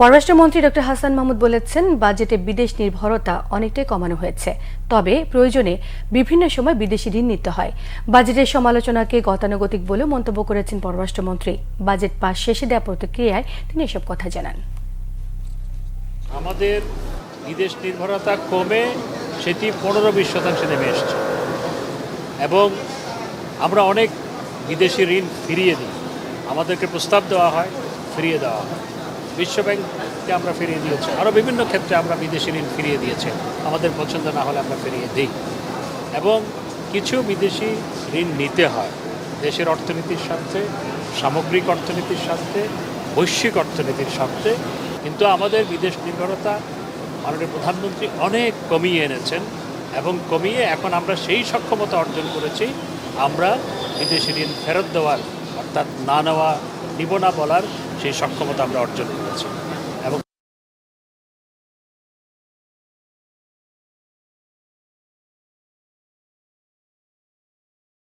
পররাষ্ট্রমন্ত্রী ডক্টর হাসান মাহমুদ বলেছেন, বাজেটে বিদেশ নির্ভরতা অনেকটাই কমানো হয়েছে, তবে প্রয়োজনে বিভিন্ন সময় বিদেশি ঋণ নিতে হয়। বাজেটের সমালোচনাকে গতানুগতিক বলেও মন্তব্য করেছেন পররাষ্ট্রমন্ত্রী। বাজেট পাস শেষে দেওয়া প্রতিক্রিয়ায় তিনি এসব কথা জানান। আমাদের বিদেশ নির্ভরতা কমে সেটি 15-20% নেমে এসেছে এবং আমরা অনেক বিদেশি ঋণ ফিরিয়ে দিই। আমাদেরকে প্রস্তাব দেওয়া হয়, ফিরিয়ে দেওয়া হয়। বিশ্বব্যাংককে আমরা ফিরিয়ে দিয়েছি, আরও বিভিন্ন ক্ষেত্রে আমরা বিদেশি ঋণ ফিরিয়ে দিয়েছি। আমাদের পছন্দ না হলে আমরা ফিরিয়ে দিই এবং কিছু বিদেশি ঋণ নিতে হয় দেশের অর্থনীতির স্বার্থে, সামগ্রিক অর্থনীতির স্বার্থে, বৈশ্বিক অর্থনীতির স্বার্থে। কিন্তু আমাদের বিদেশ নির্ভরতা মাননীয় প্রধানমন্ত্রী অনেক কমিয়ে এনেছেন এবং কমিয়ে এখন আমরা সেই সক্ষমতা অর্জন করেছি। আমরা বিদেশি ঋণ ফেরত দেওয়ার, অর্থাৎ না নেওয়া, নিব না বলার সেই সক্ষমতা আমরা অর্জন করেছি।